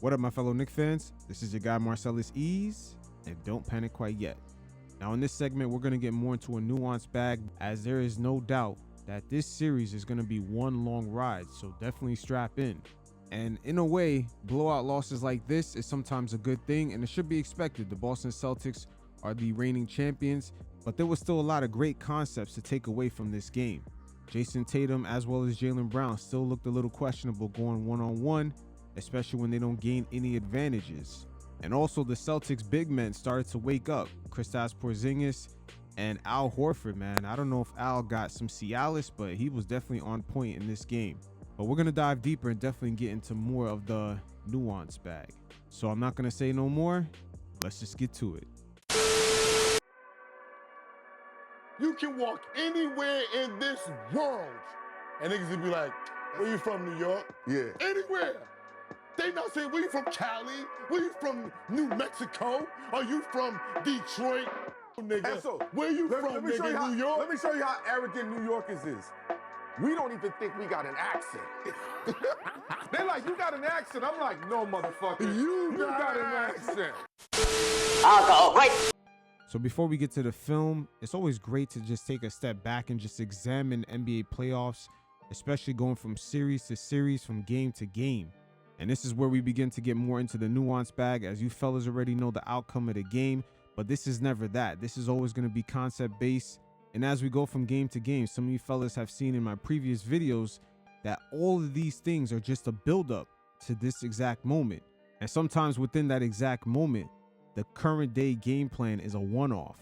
What up, my fellow Knicks fans? This is your guy Marcellus Ease, and don't panic quite yet. Now in this segment, we're going to get more into a nuanced bag, as there is no doubt that this series is going to be one long ride, so definitely strap in. And in a way, blowout losses like this is sometimes a good thing, and it should be expected. The Boston Celtics are the reigning champions, but there was still a lot of great concepts to take away from this game. Jason Tatum as well as Jaylen Brown still looked a little questionable going one-on-one, especially when they don't gain any advantages. And also the Celtics big men started to wake up. Kristaps Porzingis and Al Horford, man. I don't know if Al got some Cialis, but he was definitely on point in this game. But we're going to dive deeper and definitely get into more of the nuance bag. So I'm not going to say no more. Let's just get to it. You can walk anywhere in this world and niggas will be like, where you from, New York? Yeah. Anywhere. They not saying, where you from, Cali? Where you from, New Mexico? Are you from Detroit? Nigga, And so, where you from, nigga, New York? Let me show you how arrogant New Yorkers is. We don't even think we got an accent. They're like, you got an accent. I'm like, no, motherfucker. You got an accent. Alcohol, right? So before we get to the film, it's always great to just take a step back and just examine NBA playoffs, especially going from series to series, from game to game. And this is where we begin to get more into the nuance bag, as you fellas already know the outcome of the game, but this is never that. This is always going to be concept based. And as we go from game to game, some of you fellas have seen in my previous videos that all of these things are just a buildup to this exact moment. And sometimes within that exact moment, the current day game plan is a one-off.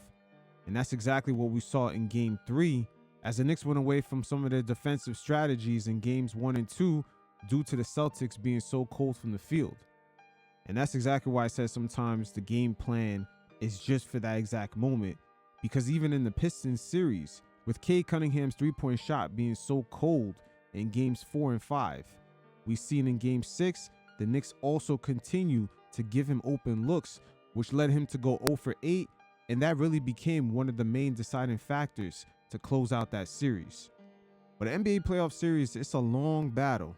And that's exactly what we saw in game 3, as the Knicks went away from some of their defensive strategies in games 1 and 2 due to the Celtics being so cold from the field. And that's exactly why I said sometimes the game plan is just for that exact moment, because even in the Pistons series, with Cade Cunningham's three-point shot being so cold in games 4 and 5, we've seen in game 6, the Knicks also continue to give him open looks, which led him to go 0 for 8, and that really became one of the main deciding factors to close out that series. But the NBA playoff series, it's a long battle.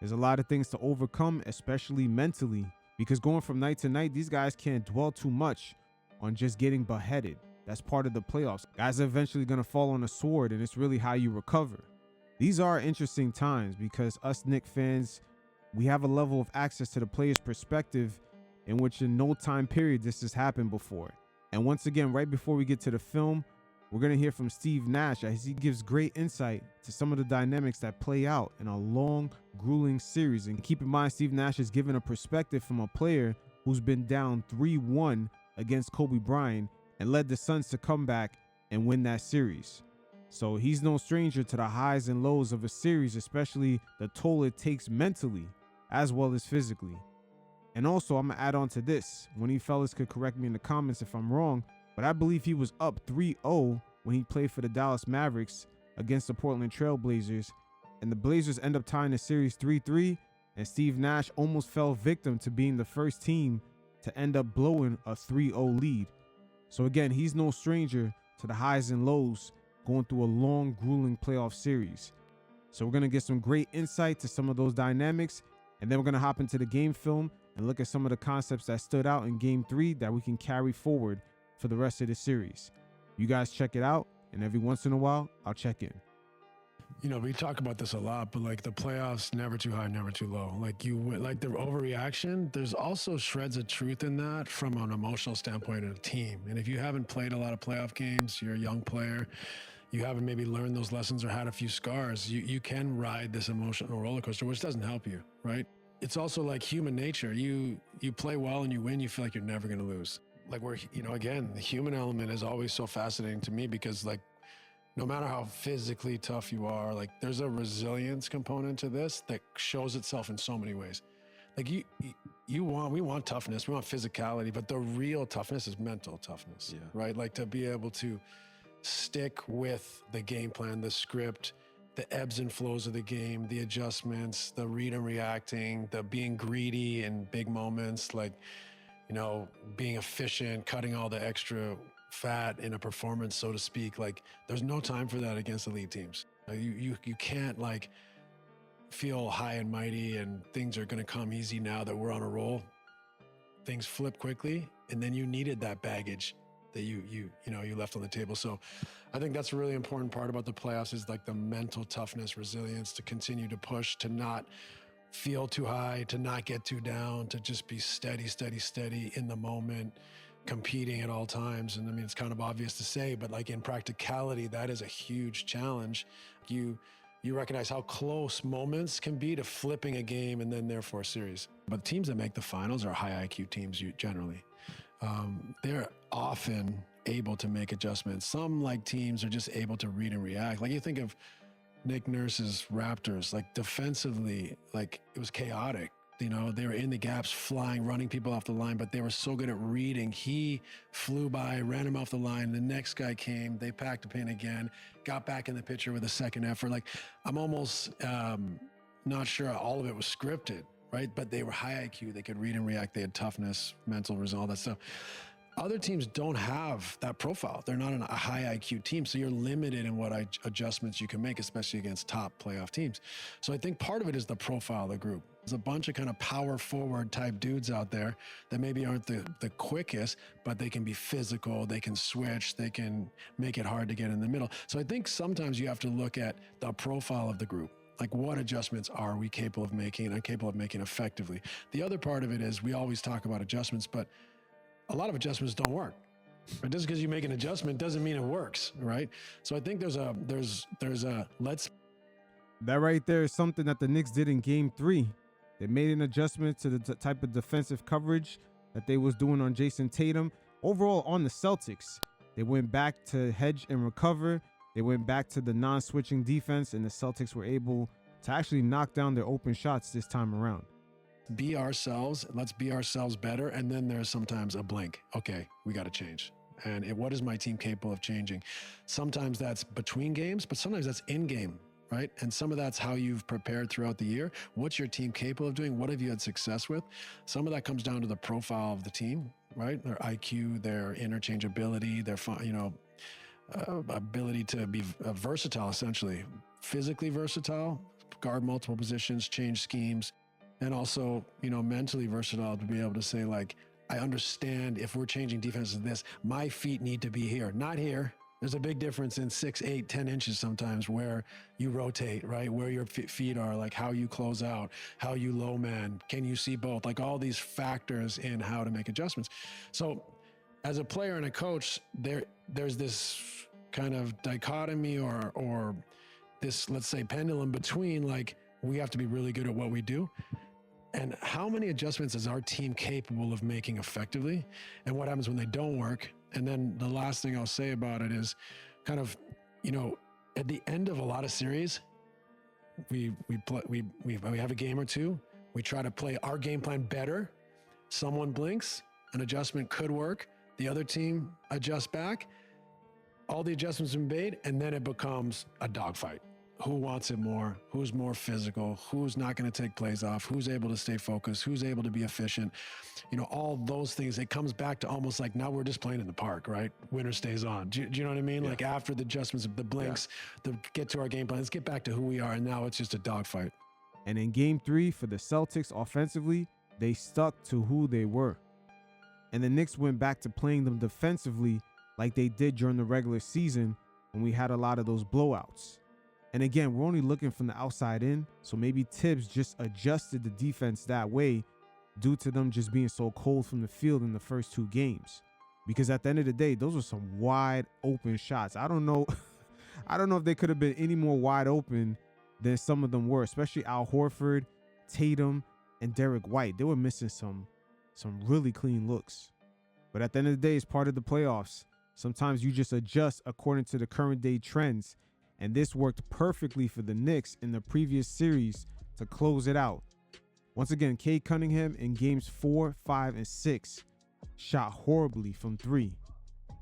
There's a lot of things to overcome, especially mentally, because going from night to night, these guys can't dwell too much on just getting beheaded. That's part of the playoffs. Guys are eventually going to fall on a sword, and it's really how you recover. These are interesting times because us Knicks fans, we have a level of access to the player's perspective in which in no time period this has happened before. And once again, right before we get to the film, we're going to hear from Steve Nash as he gives great insight to some of the dynamics that play out in a long, grueling series. And keep in mind, Steve Nash is giving a perspective from a player who's been down 3-1 against Kobe Bryant and led the Suns to come back and win that series. So he's no stranger to the highs and lows of a series, especially the toll it takes mentally as well as physically. And also, I'm gonna add on to this. One of you fellas could correct me in the comments if I'm wrong, but I believe he was up 3-0 when he played for the Dallas Mavericks against the Portland Trail Blazers, and the Blazers end up tying the series 3-3, and Steve Nash almost fell victim to being the first team to end up blowing a 3-0 lead. So again, he's no stranger to the highs and lows going through a long, grueling playoff series. So we're gonna get some great insight to some of those dynamics, and then we're gonna hop into the game film and look at some of the concepts that stood out in game 3 that we can carry forward for the rest of the series. You guys check it out, and every once in a while, I'll check in. You know, we talk about this a lot, but like the playoffs, never too high, never too low. Like like the overreaction, there's also shreds of truth in that from an emotional standpoint of a team. And if you haven't played a lot of playoff games, you're a young player, you haven't maybe learned those lessons or had a few scars, you can ride this emotional roller coaster, which doesn't help you, right? It's also like human nature. You play well and you win, you feel like you're never going to lose. Like again, the human element is always so fascinating to me because like, no matter how physically tough you are, like there's a resilience component to this that shows itself in so many ways. Like we want toughness, we want physicality, but the real toughness is mental toughness, right? Like to be able to stick with the game plan, the script, the ebbs and flows of the game, the adjustments, the read and reacting, the being greedy in big moments, like, you know, being efficient, cutting all the extra fat in a performance, so to speak. Like there's no time for that against elite teams. You can't like feel high and mighty and things are going to come easy now that we're on a roll. Things flip quickly, and then you needed that baggage that you left on the table. So I think that's a really important part about the playoffs is like the mental toughness, resilience to continue to push, to not feel too high, to not get too down, to just be steady in the moment, competing at all times. And I mean, it's kind of obvious to say, but like in practicality, that is a huge challenge. You recognize how close moments can be to flipping a game and then therefore a series. But teams that make the finals are high IQ teams generally. They're often able to make adjustments. Some like teams are just able to read and react. Like you think of Nick Nurse's Raptors, like defensively, like it was chaotic. You know, they were in the gaps, flying, running people off the line, but they were so good at reading. He flew by, ran him off the line. The next guy came, they packed a pin again, got back in the picture with a second effort. Like I'm almost not sure all of it was scripted, right? But they were high IQ. They could read and react. They had toughness, mental resolve, all that stuff. Other teams don't have that profile. They're not a high IQ team, so you're limited in what adjustments you can make, especially against top playoff teams. So I think part of it is the profile of the group. There's a bunch of kind of power forward type dudes out there that maybe aren't the quickest, but they can be physical, they can switch, they can make it hard to get in the middle. So I think sometimes you have to look at the profile of the group. Like what adjustments are we capable of making and capable of making effectively? The other part of it is we always talk about adjustments, but a lot of adjustments don't work. But just because you make an adjustment doesn't mean it works, right? So I think there's a let's. That right there is something that the Knicks did in Game 3. They made an adjustment to the type of defensive coverage that they was doing on Jason Tatum. Overall, on the Celtics, they went back to hedge and recover. They went back to the non-switching defense, and the Celtics were able to actually knock down their open shots this time around. Be ourselves. Let's be ourselves better. And then there's sometimes a blink. Okay, we got to change. And what is my team capable of changing? Sometimes that's between games, but sometimes that's in game, right? And some of that's how you've prepared throughout the year. What's your team capable of doing? What have you had success with? Some of that comes down to the profile of the team, right? Their IQ, their interchangeability, their ability to be versatile, essentially. Physically versatile, guard multiple positions, change schemes. And also, mentally versatile to be able to say, like, I understand if we're changing defense to this, my feet need to be here, not here. There's a big difference in 6, 8, 10 inches sometimes where you rotate, right? Where your feet are, like how you close out, how you low man, can you see both? Like all these factors in how to make adjustments. So as a player and a coach, there's this kind of dichotomy or this, let's say, pendulum between like, we have to be really good at what we do. And how many adjustments is our team capable of making effectively? And what happens when they don't work? And then the last thing I'll say about it is kind of, at the end of a lot of series, we have a game or two. We try to play our game plan better. Someone blinks, an adjustment could work. The other team adjusts back. All the adjustments have been made, and then it becomes a dogfight. Who wants it more? Who's more physical? Who's not going to take plays off? Who's able to stay focused? Who's able to be efficient? All those things, it comes back to almost like now we're just playing in the park, right? Winner stays on. Do you know what I mean? Yeah. Like after the adjustments, the blinks, to get to our game plan, let's get back to who we are. And now it's just a dogfight. And in Game 3 for the Celtics offensively, they stuck to who they were. And the Knicks went back to playing them defensively like they did during the regular season when we had a lot of those blowouts. And again, we're only looking from the outside in, so maybe Tibbs just adjusted the defense that way due to them just being so cold from the field in the first 2 games. Because at the end of the day, those were some wide open shots. I don't know if they could have been any more wide open than some of them were, especially Al Horford, Tatum, and Derek White. They were missing some really clean looks. But at the end of the day, it's part of the playoffs. Sometimes you just adjust according to the current day trends. And this worked perfectly for the Knicks in the previous series to close it out. Once again, Cade Cunningham in games 4, 5, and 6 shot horribly from 3.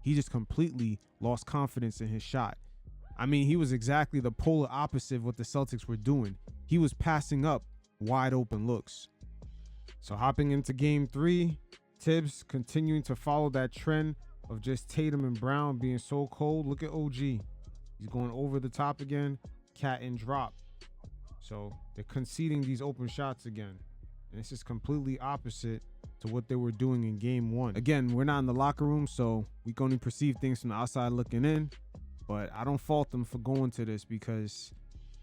He just completely lost confidence in his shot. I mean, he was exactly the polar opposite of what the Celtics were doing. He was passing up wide open looks. So hopping into game 3, Tibbs continuing to follow that trend of just Tatum and Brown being so cold. Look at OG. He's going over the top again, cat and drop. So they're conceding these open shots again. And this is completely opposite to what they were doing in game 1. Again, we're not in the locker room, so we can only perceive things from the outside looking in. But I don't fault them for going to this because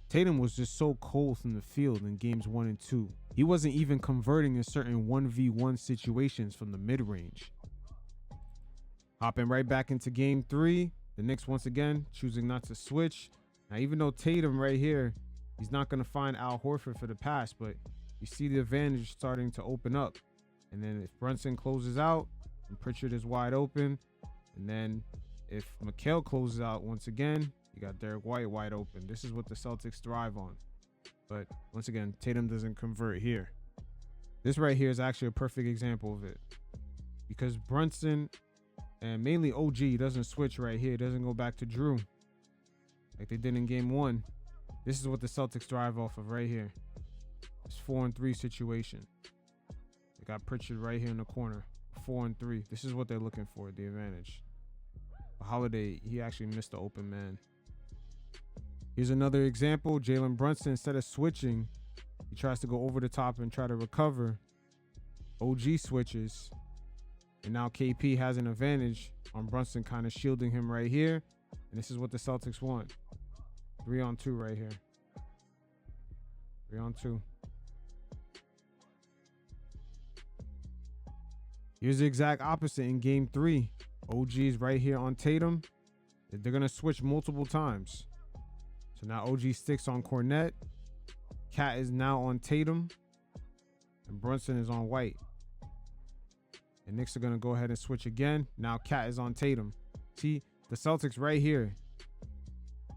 Tatum was just so cold from the field in games 1 and 2. He wasn't even converting in certain 1v1 situations from the mid-range. Hopping right back into game 3, the Knicks once again choosing not to switch. Now, even though Tatum right here, he's not going to find Al Horford for the pass, but you see the advantage starting to open up. And then if Brunson closes out and Pritchard is wide open, and then if Mikal closes out once again, you got Derek White wide open. This is what the Celtics thrive on. But once again, Tatum doesn't convert here. This right here is actually a perfect example of it. Because Brunson and mainly OG doesn't switch right here. Doesn't go back to Drew like they did in game 1. This is what the Celtics thrive off of right here. This 4-on-3 situation. They got Pritchard right here in the corner. 4-on-3. This is what they're looking for, the advantage. Holiday, he actually missed the open man. Here's another example. Jalen Brunson, instead of switching, he tries to go over the top and try to recover. OG switches. And now KP has an advantage on Brunson, kind of shielding him right here. And this is what the Celtics want. 3-on-2 right here. 3-on-2. Here's the exact opposite in game 3. OG's right here on Tatum. They're going to switch multiple times. So now OG sticks on Cornette. Cat is now on Tatum. And Brunson is on White. And Knicks are going to go ahead and switch again. Now Cat is on Tatum. See, the Celtics right here.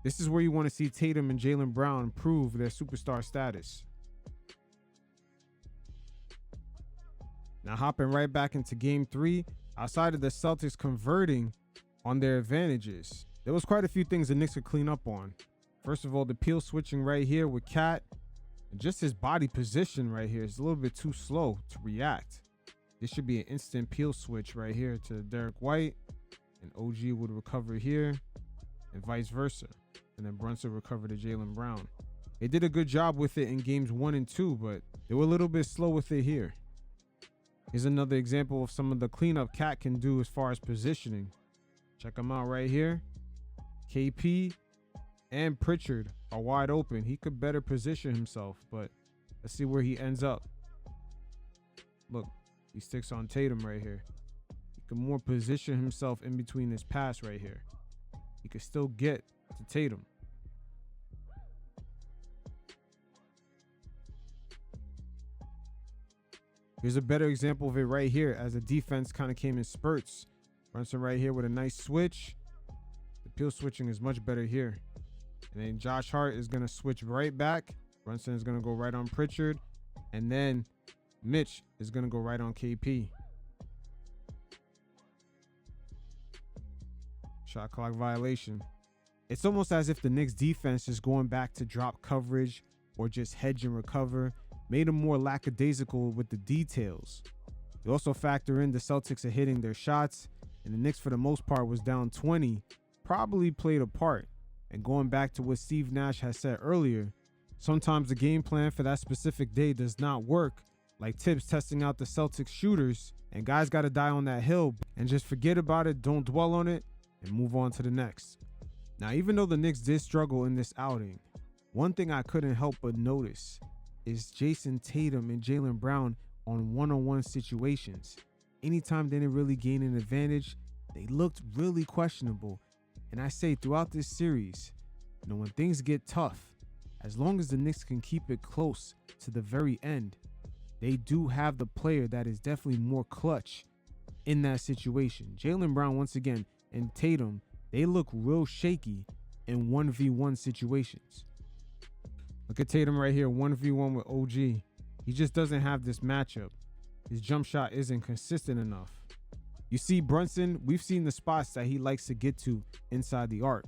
This is where you want to see Tatum and Jaylen Brown prove their superstar status. Now hopping right back into game 3. Outside of the Celtics converting on their advantages, there was quite a few things the Knicks could clean up on. First of all, the peel switching right here with Cat. And just his body position right here is a little bit too slow to react. This should be an instant peel switch right here to Derek White. And OG would recover here and vice versa. And then Brunson recovered to Jaylen Brown. They did a good job with it in games 1 and 2, but they were a little bit slow with it here. Here's another example of some of the cleanup Cat can do as far as positioning. Check him out right here. KP and Pritchard are wide open. He could better position himself, but let's see where he ends up. Look, he sticks on Tatum right here. He can more position himself in between this pass right here. He could still get to Tatum. Here's a better example of it right here as the defense kind of came in spurts. Brunson right here with a nice switch. The peel switching is much better here. And then Josh Hart is going to switch right back. Brunson is going to go right on Pritchard. And then Mitch is going to go right on KP. Shot clock violation. It's almost as if the Knicks defense is going back to drop coverage or just hedge and recover. Made them more lackadaisical with the details. You also factor in the Celtics are hitting their shots, and the Knicks for the most part was down 20, probably played a part. And going back to what Steve Nash has said earlier, sometimes the game plan for that specific day does not work, like Tibbs testing out the Celtics shooters, and guys got to die on that hill and just forget about it, don't dwell on it, and move on to the next. Now, even though the Knicks did struggle in this outing, one thing I couldn't help but notice is Jason Tatum and Jaylen Brown on one-on-one situations. Anytime they didn't really gain an advantage, they looked really questionable. And I say throughout this series, when things get tough, as long as the Knicks can keep it close to the very end, they do have the player that is definitely more clutch in that situation. Jaylen Brown, once again, and Tatum, they look real shaky in 1v1 situations. Look at Tatum right here, 1v1 with OG. He just doesn't have this matchup. His jump shot isn't consistent enough. You see Brunson, we've seen the spots that he likes to get to inside the arc.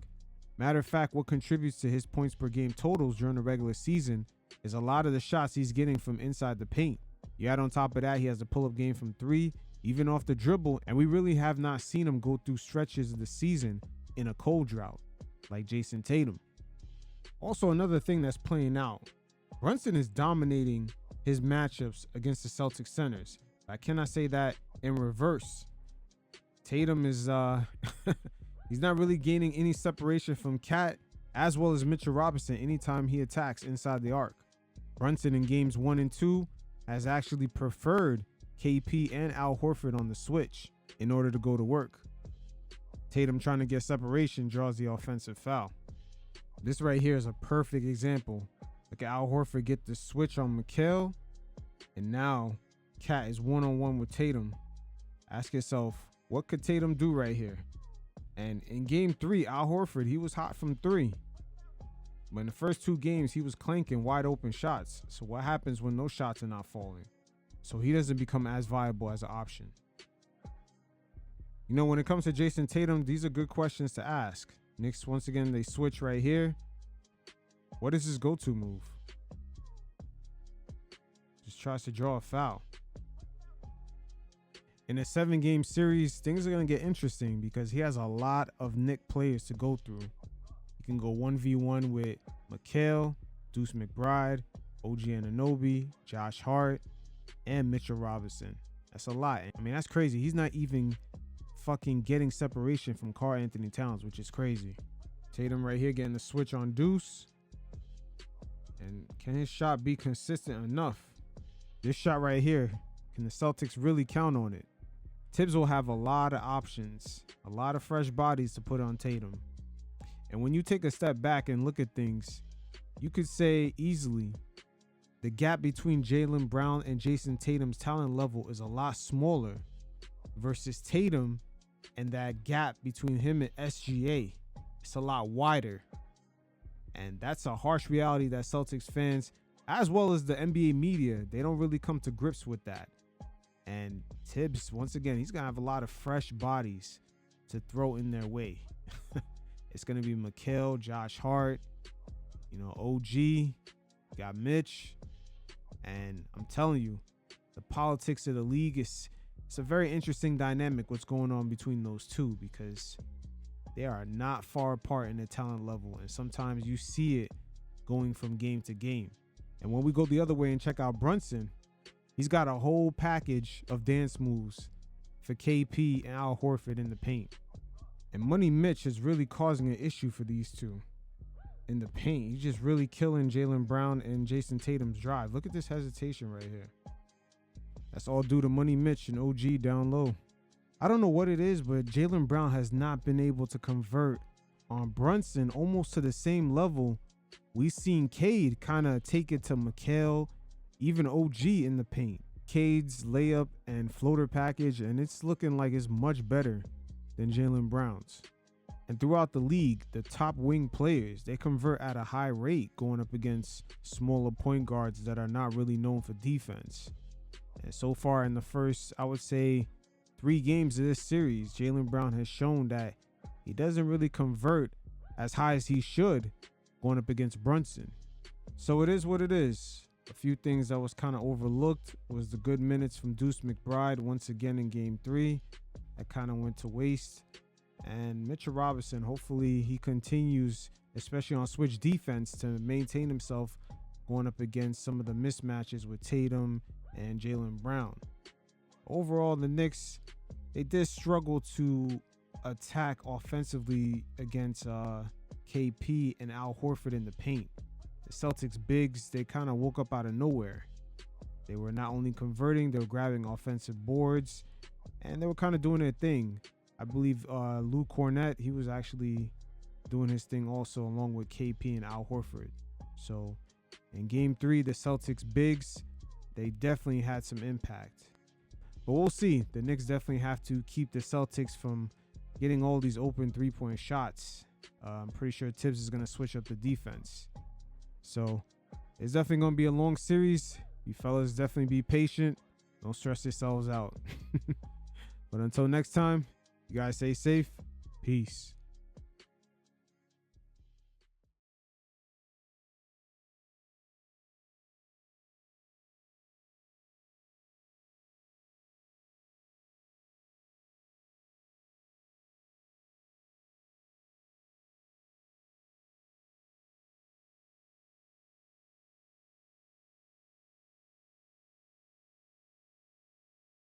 Matter of fact, what contributes to his points per game totals during the regular season is a lot of the shots he's getting from inside the paint. You add on top of that, he has a pull-up game from 3, even off the dribble, and we really have not seen him go through stretches of the season in a cold drought like Jason Tatum. Also, another thing that's playing out Brunson is dominating his matchups against the Celtics centers. I cannot say that in reverse. Tatum is he's not really gaining any separation from Cat as well as Mitchell Robinson anytime he attacks inside the arc. Brunson in games 1 and 2 has actually preferred KP and Al Horford on the switch in order to go to work. Tatum trying to get separation draws the offensive foul. This right here is a perfect example. Look at Al Horford get the switch on Mikal, and now Cat is one-on-one with Tatum. Ask yourself, what could Tatum do right here? And in game 3, Al Horford, he was hot from 3. But in the first 2 games, he was clanking wide open shots. So what happens when those shots are not falling? So he doesn't become as viable as an option. You know, when it comes to Jason Tatum, these are good questions to ask. Knicks, once again, they switch right here. What is his go-to move? Just tries to draw a foul. In a 7-game series, things are going to get interesting because he has a lot of Knicks players to go through. He can go 1v1 with Mikal, Deuce McBride, OG Anunoby, Josh Hart, and Mitchell Robinson. That's a lot. I mean, that's crazy. He's not even fucking getting separation from Karl Anthony Towns, which is crazy. Tatum right here getting the switch on Deuce. And can his shot be consistent enough? This shot right here, can the Celtics really count on it? Tibbs will have a lot of options, a lot of fresh bodies to put on Tatum. And when you take a step back and look at things, you could say easily the gap between Jaylen Brown and Jason Tatum's talent level is a lot smaller versus Tatum, and that gap between him and SGA, it's a lot wider. And that's a harsh reality that Celtics fans, as well as the NBA media, they don't really come to grips with that. And Tibbs, once again, he's going to have a lot of fresh bodies to throw in their way. It's going to be Mikal, Josh Hart, OG, got Mitch. And I'm telling you, the politics of the league it's a very interesting dynamic what's going on between those two, because they are not far apart in their talent level. And sometimes you see it going from game to game. And when we go the other way and check out Brunson, he's got a whole package of dance moves for KP and Al Horford in the paint. And Money Mitch is really causing an issue for these two in the paint. He's just really killing Jaylen Brown and Jason Tatum's drive. Look at this hesitation right here. That's all due to Money Mitch and OG down low. I don't know what it is, but Jaylen Brown has not been able to convert on Brunson almost to the same level. We've seen Cade kind of take it to Mikal, even OG in the paint. Cade's layup and floater package, and it's looking like it's much better than Jaylen Brown's. And throughout the league, the top wing players, they convert at a high rate going up against smaller point guards that are not really known for defense. And so far in the first, I would say, 3 games of this series, Jaylen Brown has shown that he doesn't really convert as high as he should going up against Brunson. So it is what it is. A few things that was kind of overlooked was the good minutes from Deuce McBride once again in game 3. That kind of went to waste. And Mitchell Robinson, hopefully he continues, especially on switch defense, to maintain himself going up against some of the mismatches with Tatum and Jaylen Brown. Overall, the Knicks, they did struggle to attack offensively against KP and Al Horford in the paint. The Celtics bigs, they kind of woke up out of nowhere. They were not only converting, they were grabbing offensive boards, and they were kind of doing their thing. I believe Lou Cornette, he was actually doing his thing also along with KP and Al Horford. So in game 3, the Celtics bigs, they definitely had some impact. But we'll see. The Knicks definitely have to keep the Celtics from getting all these open 3-point shots. I'm pretty sure Tibbs is going to switch up the defense. So it's definitely going to be a long series. You fellas definitely be patient. Don't stress yourselves out. But until next time, you guys stay safe. Peace.